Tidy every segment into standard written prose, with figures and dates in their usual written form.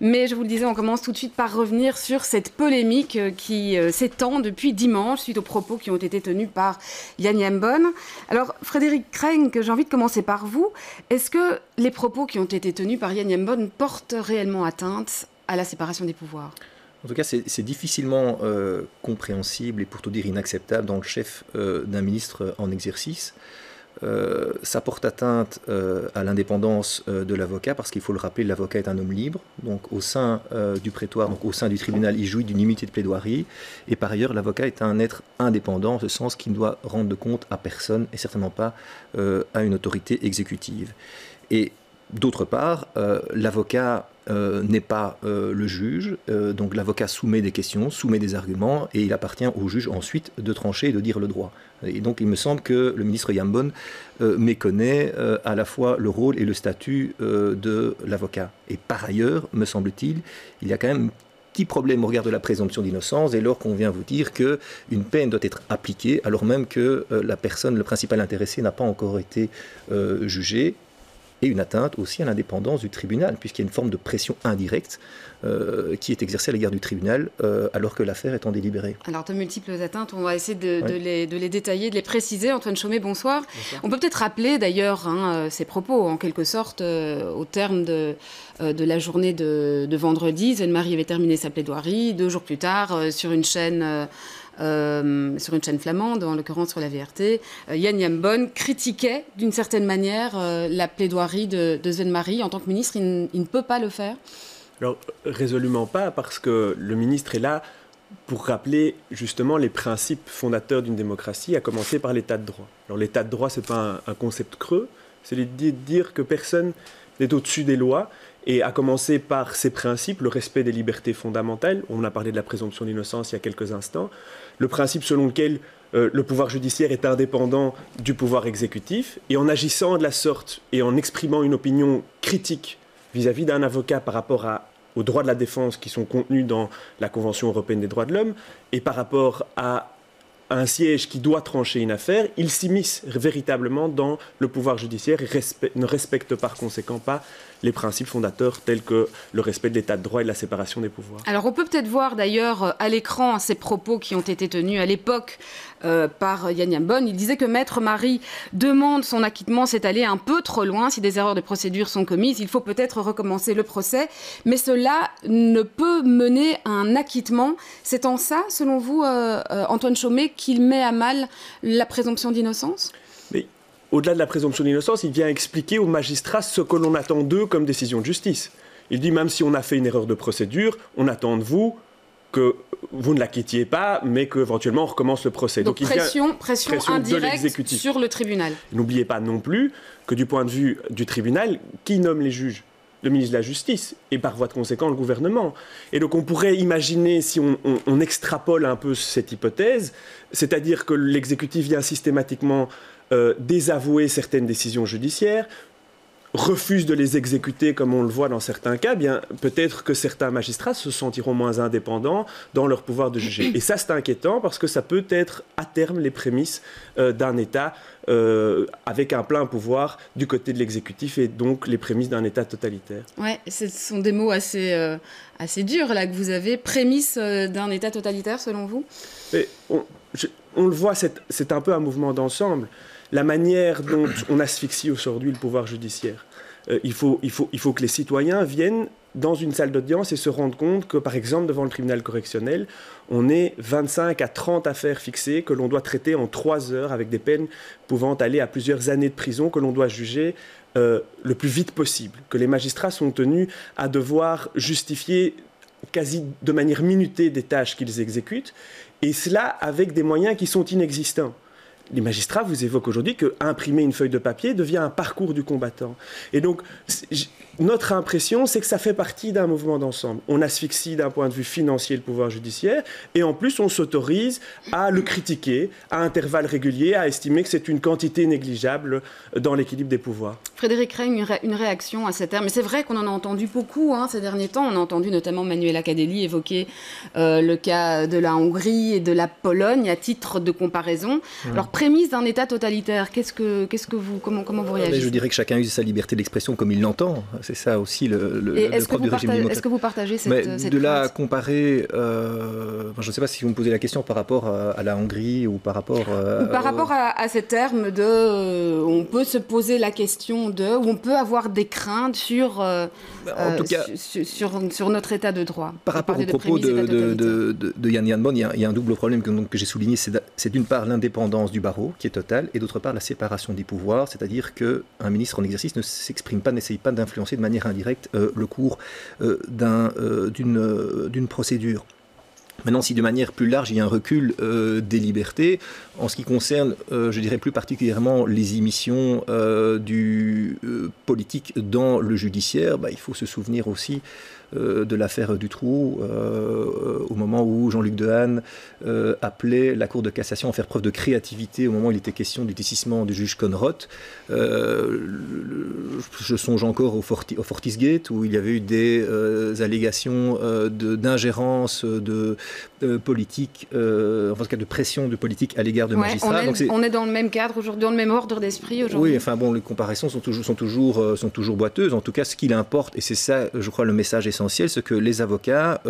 Mais je vous le disais, on commence tout de suite par revenir sur cette polémique qui s'étend depuis dimanche suite aux propos qui ont été tenus par Yann Yambon. Alors, Frédéric Crenc, j'ai envie de commencer par vous. Est-ce que les propos qui ont été tenus par Yann Yambon portent réellement atteinte à la séparation des pouvoirs ? En tout cas, c'est difficilement compréhensible et pour tout dire inacceptable dans le chef d'un ministre en exercice. Ça porte atteinte à l'indépendance de l'avocat parce qu'il faut le rappeler, l'avocat est un homme libre. Donc au sein du prétoire, donc au sein du tribunal, il jouit d'une immunité de plaidoirie. Et par ailleurs, l'avocat est un être indépendant en ce sens qu'il ne doit rendre de compte à personne et certainement pas à une autorité exécutive. Et d'autre part, l'avocat n'est pas le juge, donc l'avocat soumet des questions, soumet des arguments et il appartient au juge ensuite de trancher et de dire le droit. Et donc il me semble que le ministre Yambon méconnaît à la fois le rôle et le statut de l'avocat. Et par ailleurs, me semble-t-il, il y a quand même un petit problème au regard de la présomption d'innocence dès lors qu'on vient vous dire qu'une peine doit être appliquée alors même que la personne, le principal intéressé n'a pas encore été jugé. Et une atteinte aussi à l'indépendance du tribunal, puisqu'il y a une forme de pression indirecte qui est exercée à l'égard du tribunal alors que l'affaire est en délibéré. Alors, de multiples atteintes, on va essayer de les détailler, de les préciser. Antoine Chaumet, bonsoir. On peut peut-être rappeler d'ailleurs ces propos, en quelque sorte, au terme de la journée de vendredi. Marie avait terminé sa plaidoirie. 2 jours plus tard, sur une chaîne flamande, en l'occurrence sur la VRT, Yann Yambon critiquait d'une certaine manière la plaidoirie de Marie. En tant que ministre, il ne peut pas le faire. Alors, résolument pas, parce que le ministre est là pour rappeler justement les principes fondateurs d'une démocratie, à commencer par l'état de droit. Alors, l'état de droit, ce n'est pas un concept creux, c'est de dire que personne n'est au-dessus des lois, et à commencer par ces principes, le respect des libertés fondamentales. On a parlé de la présomption d'innocence il y a quelques instants. Le principe selon lequel le pouvoir judiciaire est indépendant du pouvoir exécutif. Et en agissant de la sorte et en exprimant une opinion critique vis-à-vis d'un avocat par rapport aux droits de la défense qui sont contenus dans la Convention européenne des droits de l'homme et par rapport à un siège qui doit trancher une affaire, il s'immisce véritablement dans le pouvoir judiciaire et ne respecte par conséquent pas les principes fondateurs tels que le respect de l'état de droit et de la séparation des pouvoirs. Alors on peut peut-être voir d'ailleurs à l'écran ces propos qui ont été tenus à l'époque par Yann Yambon. Il disait que Maître Marie demande son acquittement, c'est aller un peu trop loin. Si des erreurs de procédure sont commises, il faut peut-être recommencer le procès. Mais cela ne peut mener à un acquittement. C'est en ça, selon vous, Antoine Chaumet, qu'il met à mal la présomption d'innocence ? Mais au-delà de la présomption d'innocence, il vient expliquer aux magistrats ce que l'on attend d'eux comme décision de justice. Il dit même si on a fait une erreur de procédure, on attend de vous que vous ne l'acquittiez pas, mais qu'éventuellement on recommence le procès. Donc pression indirecte sur le tribunal. N'oubliez pas non plus que du point de vue du tribunal, qui nomme les juges ? Le ministre de la Justice et par voie de conséquent le gouvernement. Et donc on pourrait imaginer, si on extrapole un peu cette hypothèse, c'est-à-dire que l'exécutif vient systématiquement désavouer certaines décisions judiciaires, refuse de les exécuter comme on le voit dans certains cas, bien peut-être que certains magistrats se sentiront moins indépendants dans leur pouvoir de juger. Et ça, c'est inquiétant parce que ça peut être à terme les prémices d'un État avec un plein pouvoir du côté de l'exécutif et donc les prémices d'un État totalitaire. Oui, ce sont des mots assez durs là que vous avez. Prémices d'un État totalitaire, selon vous ? Mais on le voit, c'est un peu un mouvement d'ensemble. La manière dont on asphyxie aujourd'hui le pouvoir judiciaire. Il faut que les citoyens viennent dans une salle d'audience et se rendent compte que, par exemple, devant le tribunal correctionnel, on est 25 à 30 affaires fixées que l'on doit traiter en 3 heures avec des peines pouvant aller à plusieurs années de prison que l'on doit juger le plus vite possible. Que les magistrats sont tenus à devoir justifier quasi de manière minutée des tâches qu'ils exécutent, et cela avec des moyens qui sont inexistants. Les magistrats vous évoquent aujourd'hui qu'imprimer une feuille de papier devient un parcours du combattant. Et donc, notre impression, c'est que ça fait partie d'un mouvement d'ensemble. On asphyxie d'un point de vue financier le pouvoir judiciaire, et en plus, on s'autorise à le critiquer à intervalles réguliers, à estimer que c'est une quantité négligeable dans l'équilibre des pouvoirs. Frédéric Ray, une réaction à ces termes. Mais c'est vrai qu'on en a entendu beaucoup ces derniers temps. On a entendu notamment Manuela Cadelli évoquer le cas de la Hongrie et de la Pologne à titre de comparaison. Alors, prémisse d'un État totalitaire, comment vous réagissez? Je dirais que chacun use sa liberté d'expression comme il l'entend. C'est ça aussi le propre du régime démocratique. Est-ce que vous partagez cette de là à comparer, je ne sais pas si vous me posez la question par rapport à la Hongrie ou par rapport... par rapport à ces termes de... on peut se poser la question de... où on peut avoir des craintes sur notre état de droit. Par rapport aux propos de Yann Bon, il y a un double problème que j'ai souligné. C'est d'une part l'indépendance du barreau qui est totale et d'autre part la séparation des pouvoirs, c'est-à-dire qu'un ministre en exercice ne s'exprime pas, n'essaye pas d'influencer de manière indirecte le cours d'une procédure. Maintenant, si de manière plus large, il y a un recul des libertés, en ce qui concerne, je dirais plus particulièrement les immissions du politique dans le judiciaire, il faut se souvenir aussi de l'affaire Dutroux, au moment où Jean-Luc Dehaene appelait la Cour de cassation à faire preuve de créativité au moment où il était question du désistement du juge Conrott. Je songe encore au Fortisgate, où il y avait eu des allégations d'ingérence politique, en tout cas de pression de politique à l'égard de magistrats. On est dans le même cadre aujourd'hui, dans le même ordre d'esprit aujourd'hui. Oui, les comparaisons sont toujours boiteuses. En tout cas, ce qu'il importe, et c'est ça, je crois, le message essentiel, c'est que les avocats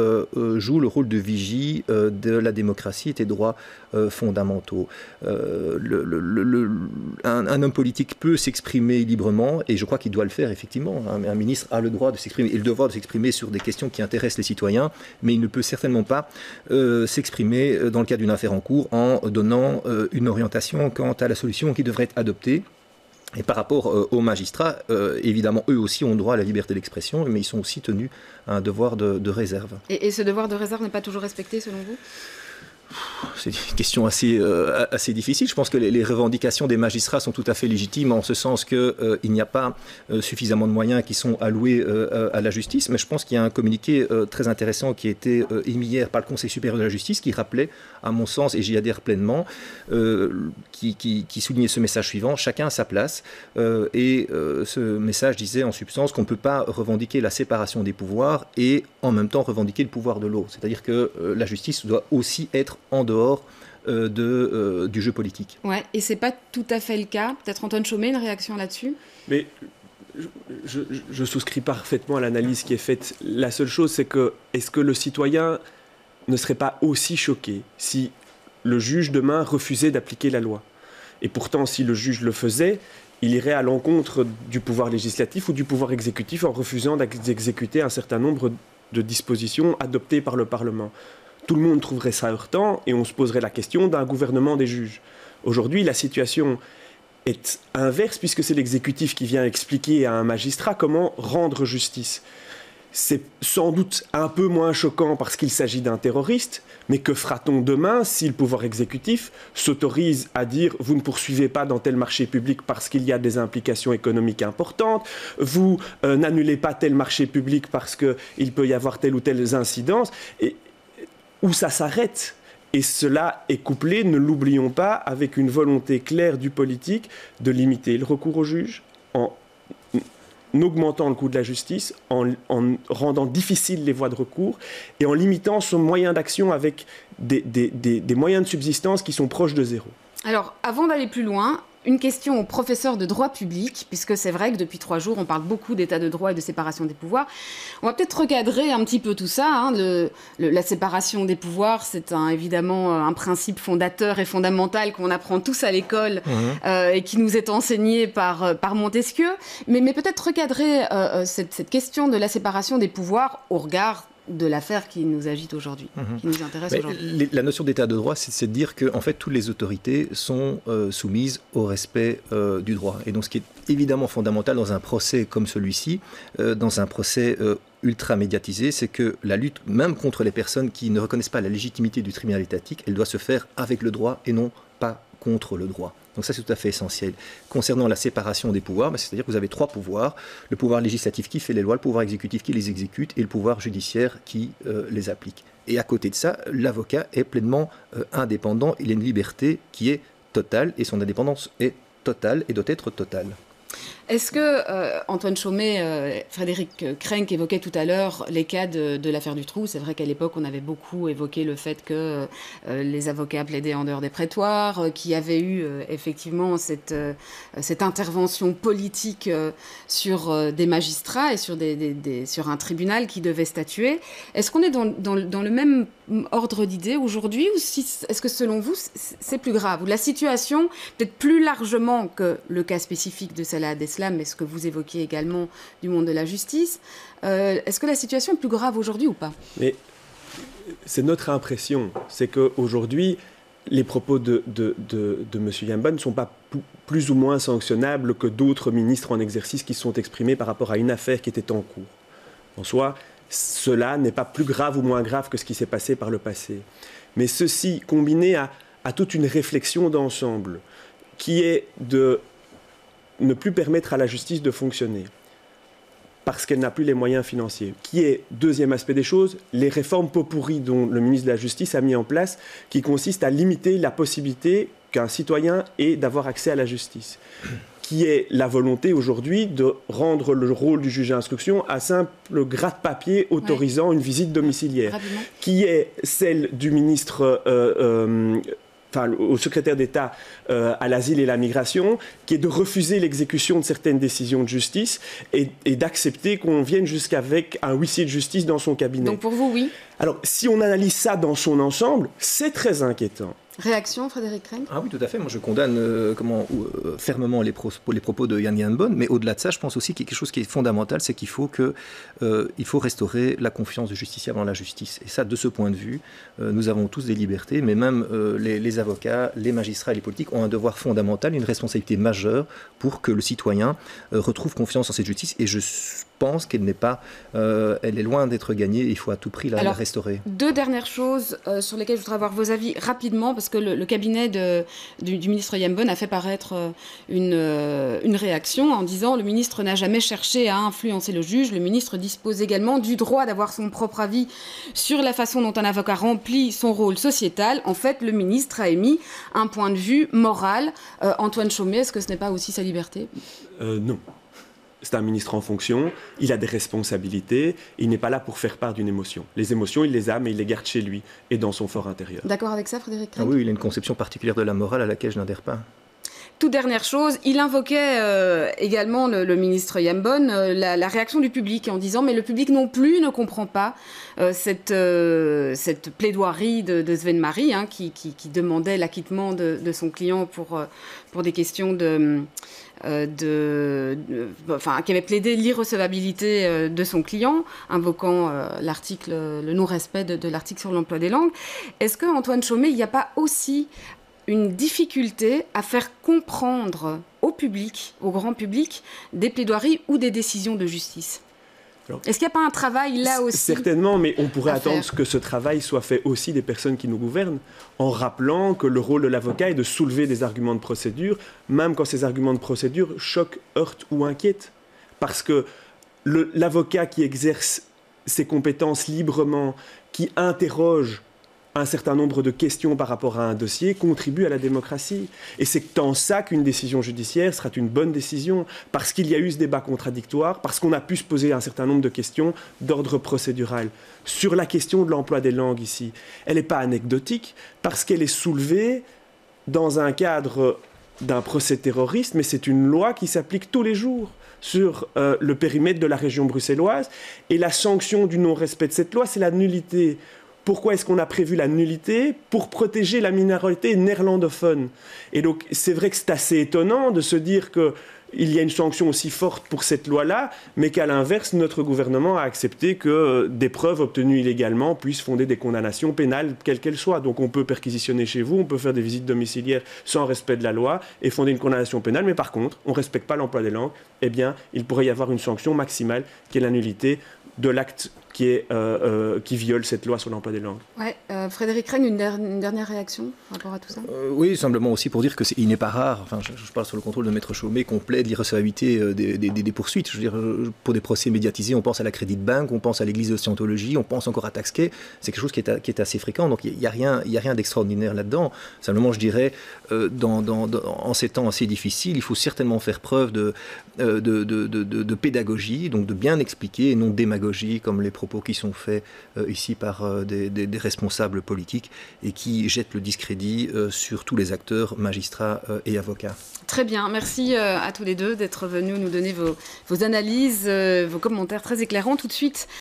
jouent le rôle de vigie de la démocratie et des droits fondamentaux. Un homme politique peut s'exprimer librement, et je crois qu'il doit le faire, effectivement. Un ministre a le droit de s'exprimer et le devoir de s'exprimer sur des questions qui intéressent les citoyens, mais il ne peut certainement pas s'exprimer dans le cadre d'une affaire en cours en donnant une orientation quant à la solution qui devrait être adoptée. Et par rapport aux magistrats, évidemment, eux aussi ont droit à la liberté d'expression, mais ils sont aussi tenus à un devoir de réserve. Et ce devoir de réserve n'est pas toujours respecté, selon vous ? C'est une question assez difficile. Je pense que les revendications des magistrats sont tout à fait légitimes, en ce sens qu'il n'y a pas suffisamment de moyens qui sont alloués à la justice. Mais je pense qu'il y a un communiqué très intéressant qui a été émis hier par le Conseil supérieur de la justice, qui rappelait, à mon sens, et j'y adhère pleinement, qui soulignait ce message suivant: chacun à sa place. Et ce message disait en substance qu'on ne peut pas revendiquer la séparation des pouvoirs et en même temps revendiquer le pouvoir de l'autre. C'est-à-dire que la justice doit aussi être en dehors du jeu politique. Ouais, et c'est pas tout à fait le cas. Peut-être Antoine Chaumet, une réaction là-dessus ? Mais je souscris parfaitement à l'analyse qui est faite. La seule chose, c'est que est-ce que le citoyen ne serait pas aussi choqué si le juge demain refusait d'appliquer la loi ? Et pourtant, si le juge le faisait, il irait à l'encontre du pouvoir législatif ou du pouvoir exécutif en refusant d'exécuter un certain nombre de dispositions adoptées par le Parlement. Tout le monde trouverait ça heurtant et on se poserait la question d'un gouvernement des juges. Aujourd'hui, la situation est inverse puisque c'est l'exécutif qui vient expliquer à un magistrat comment rendre justice. C'est sans doute un peu moins choquant parce qu'il s'agit d'un terroriste, mais que fera-t-on demain si le pouvoir exécutif s'autorise à dire « vous ne poursuivez pas dans tel marché public parce qu'il y a des implications économiques importantes, vous n'annulez pas tel marché public parce qu'il peut y avoir telle ou telle incidence », où ça s'arrête. Et cela est couplé, ne l'oublions pas, avec une volonté claire du politique de limiter le recours aux juges en augmentant le coût de la justice, en rendant difficiles les voies de recours et en limitant son moyen d'action avec des moyens de subsistance qui sont proches de zéro. Alors, avant d'aller plus loin, une question aux professeurs de droit public, puisque c'est vrai que depuis 3 jours, on parle beaucoup d'état de droit et de séparation des pouvoirs. On va peut-être recadrer un petit peu tout ça. La séparation des pouvoirs, c'est évidemment un principe fondateur et fondamental qu'on apprend tous à l'école et qui nous est enseigné par Montesquieu. Mais peut-être recadrer cette question de la séparation des pouvoirs au regard de l'affaire qui nous agite aujourd'hui, qui nous intéresse aujourd'hui. La notion d'état de droit, c'est de dire que en fait, toutes les autorités sont soumises au respect du droit. Et donc, ce qui est évidemment fondamental dans un procès comme celui-ci, dans un procès ultra médiatisé, c'est que la lutte, même contre les personnes qui ne reconnaissent pas la légitimité du tribunal étatique, elle doit se faire avec le droit et non pas contre le droit. Donc ça, c'est tout à fait essentiel. Concernant la séparation des pouvoirs, c'est-à-dire que vous avez 3 pouvoirs. Le pouvoir législatif qui fait les lois, le pouvoir exécutif qui les exécute et le pouvoir judiciaire qui les applique. Et à côté de ça, l'avocat est pleinement indépendant. Il a une liberté qui est totale et son indépendance est totale et doit être totale. Est-ce que Antoine Chaumet, Frédéric Crenc évoquait tout à l'heure les cas de l'affaire Dutroux. C'est vrai qu'à l'époque, on avait beaucoup évoqué le fait que les avocats plaidaient en dehors des prétoires, qu'il y avait eu effectivement cette intervention politique sur des magistrats et sur un tribunal qui devait statuer. Est-ce qu'on est dans le même ordre d'idées aujourd'hui, ou est-ce que selon vous c'est plus grave, ou la situation peut-être plus largement que le cas spécifique de Salah Abdeslam, mais ce que vous évoquiez également du monde de la justice, est-ce que la situation est plus grave aujourd'hui ou pas? Mais c'est notre impression, c'est qu'aujourd'hui les propos de M. Yambon ne sont pas plus ou moins sanctionnables que d'autres ministres en exercice qui se sont exprimés par rapport à une affaire qui était en cours. En soi, cela n'est pas plus grave ou moins grave que ce qui s'est passé par le passé. Mais ceci, combiné à toute une réflexion d'ensemble, qui est de ne plus permettre à la justice de fonctionner, parce qu'elle n'a plus les moyens financiers, qui est, deuxième aspect des choses, les réformes pot pourries dont le ministre de la Justice a mis en place, qui consistent à limiter la possibilité qu'un citoyen ait d'avoir accès à la justice, qui est la volonté aujourd'hui de rendre le rôle du juge d'instruction un simple gratte-papier autorisant une visite domiciliaire, qui est celle du ministre, au secrétaire d'État à l'asile et la migration, qui est de refuser l'exécution de certaines décisions de justice et d'accepter qu'on vienne jusqu'avec un huissier de justice dans son cabinet. Donc pour vous, oui. Alors, si on analyse ça dans son ensemble, c'est très inquiétant. Réaction, Frédéric Crenc? Ah oui, tout à fait. Moi, je condamne fermement les propos de Yann Yambon. Mais au-delà de ça, je pense aussi qu'il y a quelque chose qui est fondamental, c'est qu'il faut restaurer la confiance du justiciable en la justice. Et ça, de ce point de vue, nous avons tous des libertés, mais même les avocats, les magistrats et les politiques ont un devoir fondamental, une responsabilité majeure pour que le citoyen retrouve confiance en cette justice. Et je pense qu'elle n'est pas, elle est loin d'être gagnée. Il faut à tout prix la restaurer. Deux dernières choses sur lesquelles je voudrais avoir vos avis rapidement, parce que le cabinet du ministre Yambon a fait paraître une réaction en disant: le ministre n'a jamais cherché à influencer le juge, le ministre dispose également du droit d'avoir son propre avis sur la façon dont un avocat remplit son rôle sociétal. En fait, le ministre a émis un point de vue moral. Antoine Chaumet, est-ce que ce n'est pas aussi sa liberté? Non. C'est un ministre en fonction, il a des responsabilités, il n'est pas là pour faire part d'une émotion. Les émotions, il les a, mais il les garde chez lui et dans son fort intérieur. D'accord avec ça, Frédéric Crenc? Oui, il a une conception particulière de la morale à laquelle je n'adhère pas. Toute dernière chose, il invoquait également le ministre Yambon la réaction du public en disant: mais le public non plus ne comprend pas cette plaidoirie de Sven Marie, hein, qui demandait l'acquittement de son client pour des questions qui avait plaidé l'irrecevabilité de son client, invoquant le non-respect de l'article sur l'emploi des langues. Est-ce qu'Antoine Chaumet, il n'y a pas aussi une difficulté à faire comprendre au public, au grand public, des plaidoiries ou des décisions de justice? Est-ce qu'il n'y a pas un travail là aussi? Certainement, mais on pourrait attendre que ce travail soit fait aussi des personnes qui nous gouvernent, en rappelant que le rôle de l'avocat est de soulever des arguments de procédure, même quand ces arguments de procédure choquent, heurtent ou inquiètent. Parce que l'avocat qui exerce ses compétences librement, qui interroge un certain nombre de questions par rapport à un dossier, contribue à la démocratie. Et c'est en ça qu'une décision judiciaire sera une bonne décision, parce qu'il y a eu ce débat contradictoire, parce qu'on a pu se poser un certain nombre de questions d'ordre procédural. Sur la question de l'emploi des langues ici, elle n'est pas anecdotique, parce qu'elle est soulevée dans un cadre d'un procès terroriste, mais c'est une loi qui s'applique tous les jours sur le périmètre de la région bruxelloise, et la sanction du non-respect de cette loi, c'est la nullité. Pourquoi est-ce qu'on a prévu la nullité? Pour protéger la minorité néerlandophone. Et donc, c'est vrai que c'est assez étonnant de se dire qu'il y a une sanction aussi forte pour cette loi-là, mais qu'à l'inverse, notre gouvernement a accepté que des preuves obtenues illégalement puissent fonder des condamnations pénales, quelles qu'elles soient. Donc, on peut perquisitionner chez vous, on peut faire des visites domiciliaires sans respect de la loi et fonder une condamnation pénale, mais par contre, on ne respecte pas l'emploi des langues, eh bien, il pourrait y avoir une sanction maximale qui est la nullité de l'acte qui viole cette loi sur l'emploi des langues. Ouais, Frédéric Reigne, une dernière réaction par rapport à tout ça? Oui, simplement aussi pour dire qu'il n'est pas rare, enfin, je parle sur le contrôle de Maître Chaumet, qu'on plaide l'irrecevabilité des poursuites. Je veux dire, pour des procès médiatisés, on pense à la Credit Bank, on pense à l'église de Scientologie, on pense encore à Taxquet. C'est quelque chose qui est assez fréquent, donc il n'y a rien d'extraordinaire là-dedans. Simplement, je dirais, en ces temps assez difficiles, il faut certainement faire preuve de pédagogie, donc de bien expliquer et non de démagogie, comme les propos qui sont faits ici par des responsables politiques et qui jettent le discrédit sur tous les acteurs, magistrats et avocats. Très bien, merci à tous les deux d'être venus nous donner vos analyses, vos commentaires très éclairants. Tout de suite,